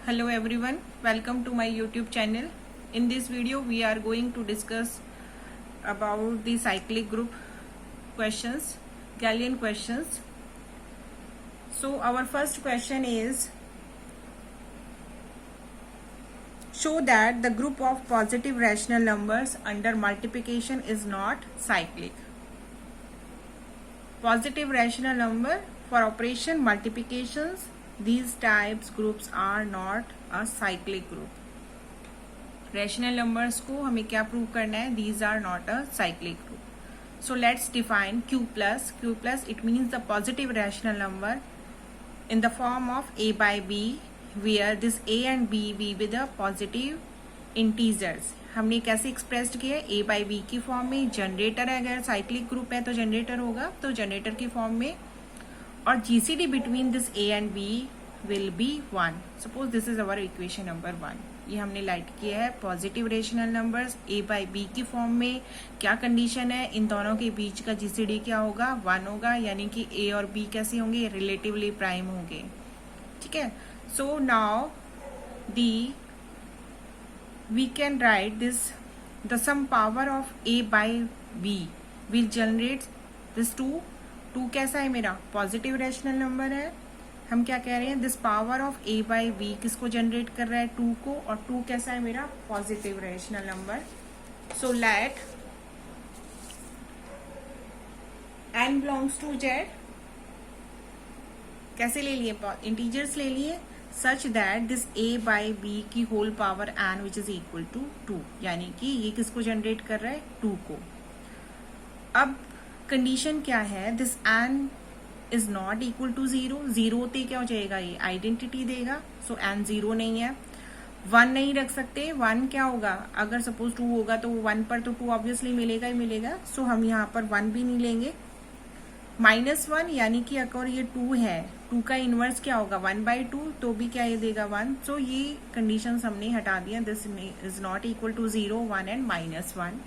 Hello everyone, welcome to my YouTube channel. In this video we are going to discuss about the cyclic group questions, Galilean questions. So our first question is, show that the group of positive rational numbers under multiplication is not cyclic. Positive rational number for operation multiplications, these types groups are not a cyclic group. Rational numbers को हमें क्या prove करना है? These are not a cyclic group. So let's define Q plus. Q plus it means the positive rational number in the form of A by B, where this A and B be with the positive integers. हमने कैसे expressed किया है? A by B की form में. Generator है, अगर cyclic group है तो जनरेटर होगा, तो जनरेटर की फॉर्म में. और GCD between this A and B will be 1. Suppose this is our equation number 1. ये हमने लाइट किया है positive rational numbers A by B की फॉर्म में. क्या कंडीशन है? इन दोनों के बीच का GCD क्या होगा? 1 होगा, यानी कि A और B कैसे होंगे? रिलेटिवली प्राइम होंगे. ठीक है. So now we can write this, the sum power of A by B will generate this 2. 2 कैसा है मेरा? पॉजिटिव रेशनल नंबर है. हम क्या कह रहे हैं? This power of A by B किसको जनरेट कर रहा है? 2 को. और 2 कैसा है मेरा? Positive rational number. So let n belongs to Z. कैसे ले लिए? इंटीजर्स ले लिए, such that this A by B की whole power n which is equal to 2, यानी कि ये किसको जनरेट कर रहा है? 2 को. अब कंडीशन क्या है? This n is not equal to 0. 0 होते क्या हो जाएगा? ये आइडेंटिटी देगा. सो n 0 नहीं है. 1 नहीं रख सकते. 1 क्या होगा? अगर सपोज 2 होगा तो 1 पर तो 2 ऑब्वियसली मिलेगा ही मिलेगा. सो हम यहाँ पर 1 भी नहीं लेंगे. -1 यानी कि अगर ये 2 है, 2 का इनवर्स क्या होगा? 1/2, तो भी क्या ये देगा? 1. सो ये कंडीशन हमने हटा दिया. This is not equal to 0, 1 and -1.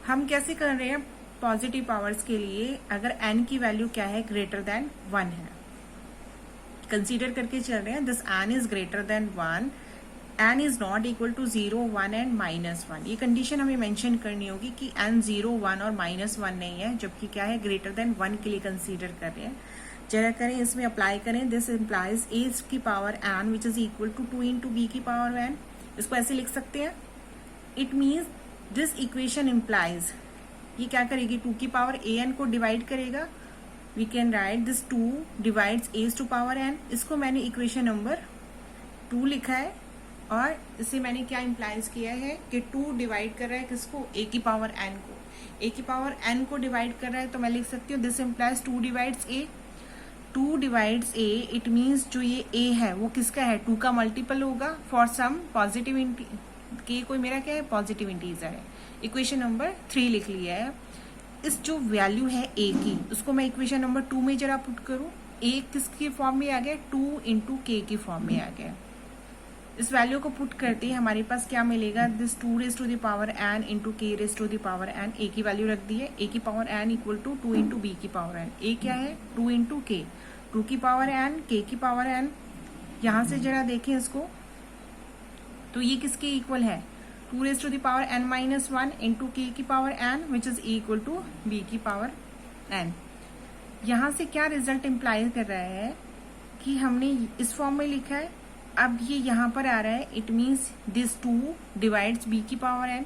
हम कैसे कर रहे हैं? पॉजिटिव पावर्स के लिए अगर n की वैल्यू क्या है? ग्रेटर देन 1 है, कंसीडर करके चल रहे हैं. This n is greater than 1, n is not equal to 0, 1 and -1. ये कंडीशन हमें मेंशन करनी होगी कि n 0, 1 और -1 नहीं है, जबकि क्या है? ग्रेटर देन 1 के लिए कंसीडर कर रहे हैं. जरा करें, इसमें अप्लाई करें. दिस इम्प्लाइज a की power n which is equal to 2 into b की पावर n. इसको ऐसे लिख सकते हैं. It means this equation implies, ये क्या करेगी? 2 की पावर an को डिवाइड करेगा. We can write this 2 divides a to power n. इसको मैंने इक्वेशन नंबर 2 लिखा है, और इससे मैंने क्या इम्प्लाइज किया है कि 2 डिवाइड कर रहा है किसको? a की पावर n को. a की पावर n को डिवाइड कर रहा है, तो मैं लिख सकती हूँ this implies 2 divides a. 2 divides a, it means जो ये a है वो किसका है? 2 का मल्टीपल होगा फॉर सम पॉजिटिव के. कोई मेरा क्या है? पॉजिटिव इंटीजर है. इक्वेशन नंबर 3 लिख लिया है. इस जो वैल्यू है a की, उसको मैं इक्वेशन नंबर 2 में जरा पुट करूं. a किसकी फॉर्म में आ गया? 2 इंटू k की फॉर्म में आ गया. इस वैल्यू को पुट करते ही हमारे पास क्या मिलेगा? This 2 raise to the power n into k raise to the power n. a की वैल्यू रख दी है. a की power n equal to 2 into b की पावर n. a क्या है? 2 इंटू k. 2 की पावर n, k की पावर n. यहां से जरा देखें इसको, तो ये किसके इक्वल है? 2 raise to the power n minus 1 into k की power n which is equal to b की पावर n. यहां से क्या रिजल्ट इम्प्लाई कर रहा है कि हमने इस फॉर्म में लिखा है. अब ये यहाँ पर आ रहा है. It means this 2 divides b की पावर n.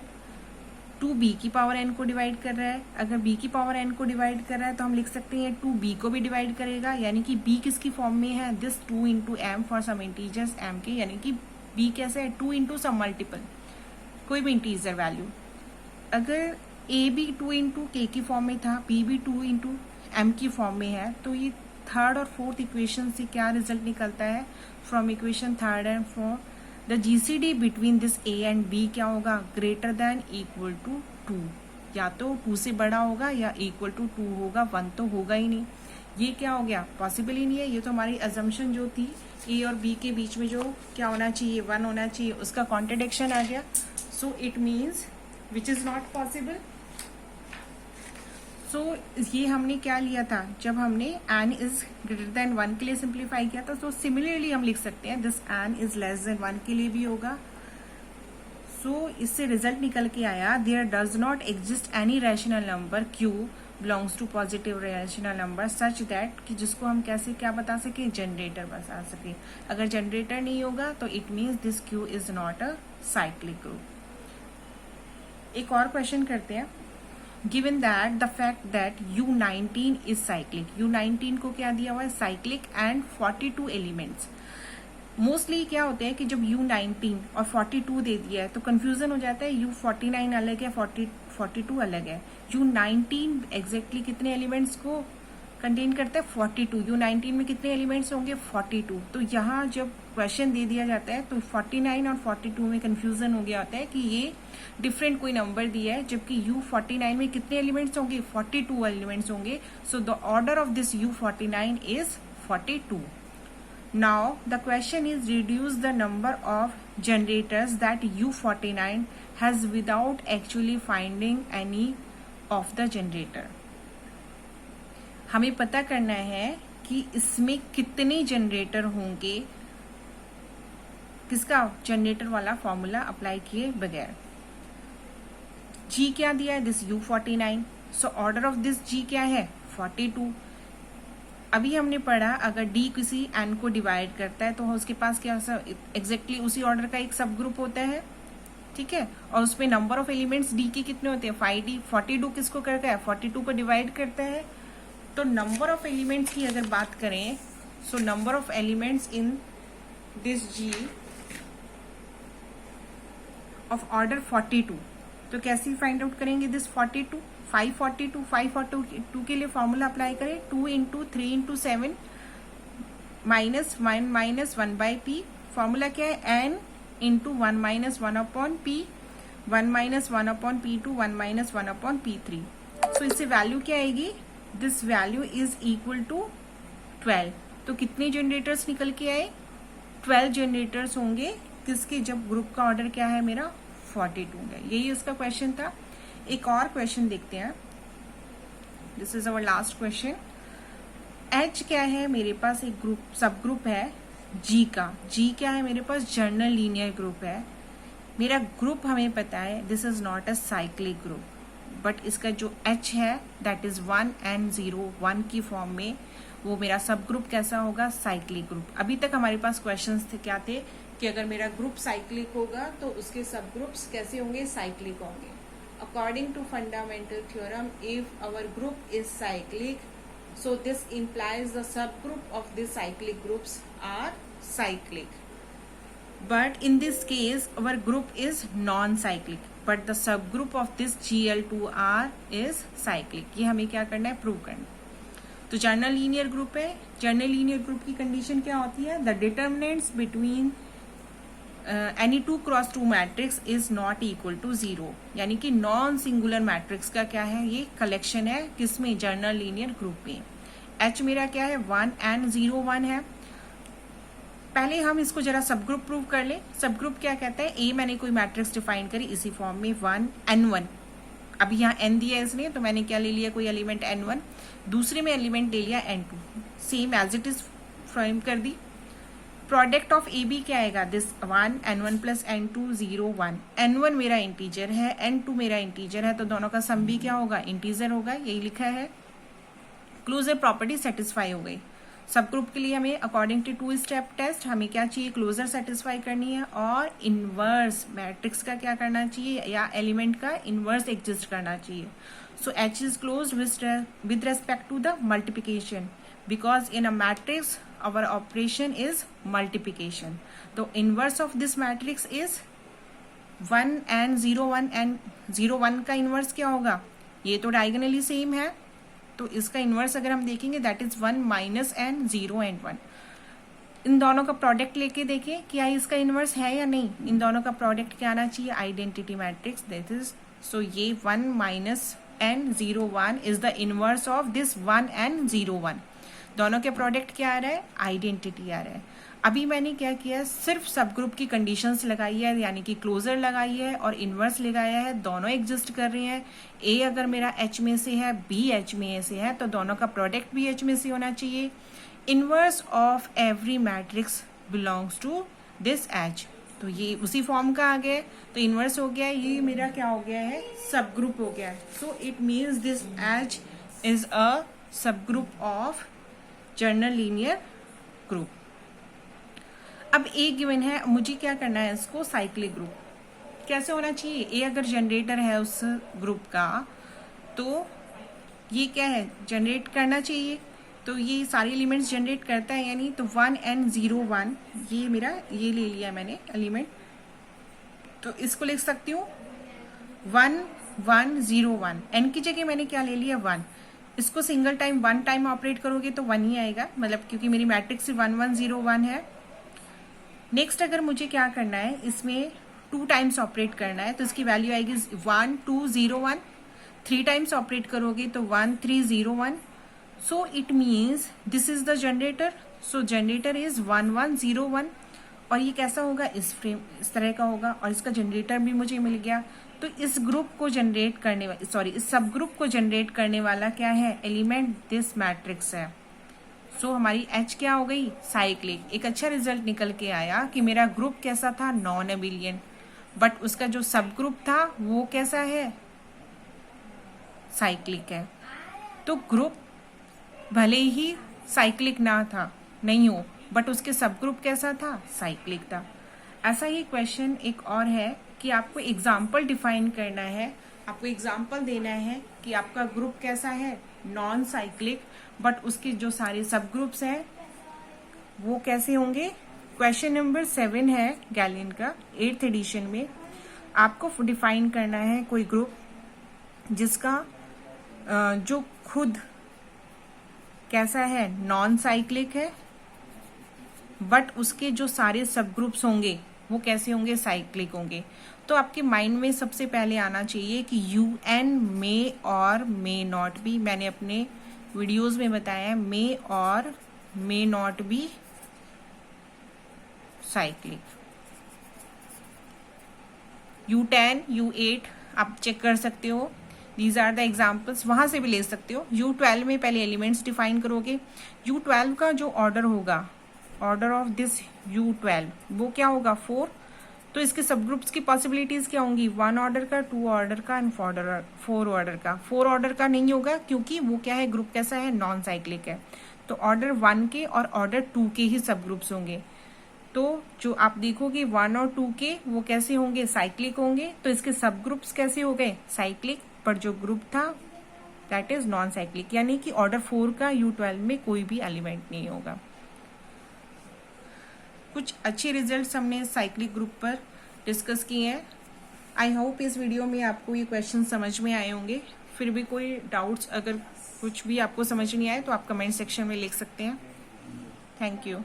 2 b की पावर n को डिवाइड कर रहा है. अगर b की पावर n को डिवाइड कर रहा है तो हम लिख सकते हैं 2 b को भी डिवाइड करेगा, यानी कि b किसकी फॉर्म में है? This 2 into m for some integers m के, यानी कि b कैसे है? 2 इंटू सम मल्टीपल, कोई भी इंटीजर वैल्यू. अगर a भी 2 इंटू k की फॉर्म में था, b भी 2 इंटू m की फॉर्म में है, तो ये थर्ड और फोर्थ इक्वेशन से क्या रिजल्ट निकलता है? From equation third and fourth, the GCD between this a and b क्या होगा? Greater than equal to 2. या तो 2 से बड़ा होगा या इक्वल टू 2 होगा. 1 तो होगा ही नहीं. ये क्या हो गया? पॉसिबल ही नहीं है. ये तो हमारी अजम्पशन जो थी a और b के बीच में जो क्या होना चाहिए? 1 होना चाहिए, उसका कॉन्ट्रडिक्शन आ गया. So it means which is not possible. So ये हमने क्या लिया था जब हमने एन इज ग्रेटर देन 1 के लिए सिंप्लीफाई किया था. तो सिमिलरली हम लिख सकते हैं this N is less than 1 के लिए भी होगा. सो इससे रिजल्ट निकल के आया there does not exist any rational number Q belongs to positive rational number such that कि जिसको हम कैसे क्या बता सके, जनरेटर बता सके. अगर जनरेटर नहीं होगा तो it means this Q is not a cyclic group. एक और क्वेश्चन करते हैं. Given that the fact that U19 is cyclic. U19 को क्या दिया हुआ है, साइक्लिक एंड 42 एलिमेंट्स. मोस्टली क्या होते हैं कि जब U19 और 42 दे दिया है तो कंफ्यूजन हो जाता है. U49 अलग है, 42 अलग है. U19 एग्जैक्टली कितने एलिमेंट्स को कंटेन करता है, 42. U19 में कितने एलिमेंट्स होंगे, 42. तो यहाँ जब क्वेश्चन दे दिया जाता है तो 49 और 42 में कंफ्यूजन हो गया होता है कि ये डिफरेंट कोई नंबर दिया है, जबकि U49 में कितने एलिमेंट्स होंगे, 42 एलिमेंट्स होंगे. So the order of this U49 is 42. Now the question is reduce the number of generators that U49 has without actually finding any of the generator. हमें पता करना है कि इसमें कितने जनरेटर होंगे, किसका, जनरेटर वाला फॉर्मूला अप्लाई किए बगैर. G क्या दिया है, this U49. So order of this G क्या है, 42. अभी हमने पढ़ा अगर D किसी N को डिवाइड करता है तो उसके पास क्या एग्जैक्टली उसी ऑर्डर का एक सब ग्रुप होता है. ठीक है, और उसमें नंबर ऑफ एलिमेंट्स D के कितने होते हैं, 5D. 42 किसको करता है, 42 को डिवाइड करता है. तो नंबर ऑफ एलिमेंट्स की अगर बात करें, so number of elements in this G of order 42. तो कैसे फाइंड आउट करेंगे दिस 42, 542 के लिए फॉर्मूला अप्लाई करें. 2 into 3 into 7 minus 1 minus 1 by P. Formula क्या है, n into 1 minus 1 upon P, 1 minus 1 upon P 2, 1 minus 1 upon P 3. So इससे value क्या आएगी, this value is equal to 12. तो कितने जनरेटर्स निकल के आए, 12 जनरेटर्स होंगे किसके, जब ग्रुप का ऑर्डर क्या है मेरा 42 है. यही उसका क्वेश्चन था. एक और क्वेश्चन देखते हैं. This is our last question. H क्या है मेरे पास, एक ग्रुप सब ग्रुप है G का. G क्या है मेरे पास, जर्नल लीनियर ग्रुप है. मेरा ग्रुप हमें पता है this is not a cyclic group, but इसका जो H है दैट इज 1 and 0 1 की फॉर्म में, वो मेरा सब ग्रुप कैसा होगा, साइक्लिक ग्रुप. अभी तक हमारे पास क्वेश्चंस थे क्या थे कि अगर मेरा ग्रुप साइक्लिक होगा तो उसके सब ग्रुप्स कैसे होंगे, साइक्लिक होंगे. According to fundamental theorem, if our group is cyclic, so this implies the subgroup of the cyclic groups are cyclic. But in this case, our group is non-cyclic, but the subgroup of this Gl2R is cyclic. ये हमें क्या करना है, prove करना. तो general linear group है. General linear group की condition क्या होती है, the determinants between any 2 cross 2 matrix is not equal to 0. यानी कि नॉन सिंगुलर मैट्रिक्स का क्या है, ये कलेक्शन है किसमें, जर्नल लीनियर ग्रुप में. H मेरा क्या है, 1 and 0 1 है. पहले हम इसको जरा सब ग्रुप प्रूव कर ले. सब ग्रुप क्या कहता है, A मैंने कोई मैट्रिक्स डिफाइन करी इसी फॉर्म में 1 N1. अभी यहाँ N दिया है इसने, तो मैंने क्या ले लिया, कोई एलिमेंट N1. दूसरे में एलिमेंट ले लिया N2, same as it is frame कर दी. प्रोडक्ट ऑफ ए बी क्या आएगा, this 1 N1 plus N2 0 1. N1 मेरा इंटीजर है, N2 मेरा इंटीजर है, तो दोनों का सम भी क्या होगा, इंटीजर होगा. यही लिखा है. क्लोजर प्रॉपर्टी सेटिस्फाई हो गई. सब ग्रुप के लिए हमें अकॉर्डिंग टू 2 स्टेप टेस्ट हमें क्या चाहिए, क्लोजर सेटिस्फाई करनी है और इनवर्स मैट्रिक्स का क्या करना चाहिए, या एलिमेंट का इनवर्स एग्जिस्ट करना चाहिए. So H is closed with respect to the multiplication, because in a matrix our operation is multiplication. तो inverse of this matrix is 1 and 0 1 and 0 1 का inverse क्या होगा, ये तो diagonally same है, तो इसका inverse अगर हम देखेंगे that is 1 minus and 0 and 1. इन दोनों का प्रोडक्ट लेके देखें क्या इसका इनवर्स है या नहीं. इन दोनों का प्रोडक्ट क्या आना चाहिए, आइडेंटिटी मैट्रिक्स. दैट इज, सो ये 1 minus and 0 1 is the inverse of this 1 and 0 1. दोनों के प्रोडक्ट क्या आ रहा है, आइडेंटिटी आ रहा है। अभी मैंने क्या किया, सिर्फ सब ग्रुप की कंडीशंस लगाई है, यानी कि क्लोजर लगाई है और इन्वर्स लगाया है, दोनों एग्जिस्ट कर रहे हैं। ए अगर मेरा एच में से है, बी एच में से है, तो दोनों का प्रोडक्ट भी एच में से होना चाहिए। Inverse of every matrix belongs to this H, तो ये उसी फॉर्म का आ गया है, तो इन्वर्स हो गया है, ये मेरा क्या हो गया है, सब ग्रुप हो गया है। So it means this H is a subgroup of general linear group. अब ए गिवन है, मुझे क्या करना है, इसको साइक्लिक ग्रुप कैसे होना चाहिए। ए अगर जनरेटर है उस ग्रुप का, तो ये क्या है, जनरेट करना चाहिए, तो ये सारे एलिमेंट्स जनरेट करता है, यानी तो 1 and 0 1, ये मेरा ये ले लिया मैंने एलिमेंट, तो इसको लिख सकती हूँ 1 1 0 1। एन की जगह मैंने क्या ले लिया, 1। इसको सिंगल टाइम 1 टाइम ऑपरेट करोगे तो 1 ही आएगा, मतलब क्योंकि मेरी मैट्रिक्स 1 1 0 1 है। नेक्स्ट अगर मुझे क्या करना है, इसमें 2 टाइम्स ऑपरेट करना है, तो इसकी वैल्यू आएगी 1 2 0 1। 3 टाइम्स ऑपरेट करोगे तो 1 3 0 1। सो it means this is the generator, so generator is 1 1 0 1। और ये कैसा होगा, इस तरह का होगा, और इसका जनरेटर भी मुझे मिल गया। तो इस ग्रुप को जनरेट करने वाला, सॉरी इस सब ग्रुप को जनरेट करने वाला क्या है, एलिमेंट दिस मैट्रिक्स है। सो हमारी एच क्या हो गई, साइक्लिक। एक अच्छा रिजल्ट निकल के आया कि मेरा ग्रुप कैसा था, नॉन एबिलियन, बट उसका जो सब ग्रुप था वो कैसा है, साइक्लिक है। तो ग्रुप भले ही साइक्लिक ना था, नहीं हो, बट उसके सब ग्रुप कैसा था, साइक्लिक था। ऐसा ही क्वेश्चन एक और है कि आपको एग्जाम्पल डिफाइन करना है, आपको एग्जाम्पल देना है कि आपका ग्रुप कैसा है, नॉन साइक्लिक, बट उसके जो सारे सब ग्रुप्स हैं वो कैसे होंगे। क्वेश्चन नंबर 7 है गैलिन का 8th एडिशन में। आपको डिफाइन करना है कोई ग्रुप जिसका जो खुद कैसा है, नॉन साइक्लिक है, बट उसके जो सारे सब ग्रुप्स होंगे वो कैसे होंगे, साइक्लिक होंगे। तो आपके माइंड में सबसे पहले आना चाहिए कि UN मे और मे नॉट बी, मैंने अपने वीडियोस में बताया है, मे और may not be cyclic. U10 U8 आप चेक कर सकते हो, दीज आर द एग्जाम्पल्स, वहां से भी ले सकते हो। U12 में पहले एलिमेंट्स डिफाइन करोगे, U12 का जो ऑर्डर होगा, ऑर्डर ऑफ दिस U12 वो क्या होगा, 4। तो इसके सब ग्रुप्स की पॉसिबिलिटीज क्या होंगी, 1 ऑर्डर का, 2 ऑर्डर का एंड 4 ऑर्डर का। 4 ऑर्डर का नहीं होगा क्योंकि वो क्या है, ग्रुप कैसा है, नॉन साइक्लिक है। तो ऑर्डर 1 के और ऑर्डर 2 के ही सब ग्रुप्स होंगे। तो जो आप देखोगे 1 और 2 के वो कैसे होंगे, साइक्लिक होंगे। तो इसके सब ग्रुप्स कैसे हो गए, साइक्लिक, पर जो ग्रुप था दैट इज नॉन साइक्लिक, यानी कि ऑर्डर 4 का U12 में कोई भी एलिमेंट नहीं होगा। कुछ अच्छे रिजल्ट्स हमने साइक्लिक ग्रुप पर डिस्कस किए हैं। आई होप इस वीडियो में आपको ये क्वेश्चन समझ में आए होंगे। फिर भी कोई डाउट्स अगर कुछ भी आपको समझ नहीं आए तो आप कमेंट सेक्शन में लिख सकते हैं। Thank you.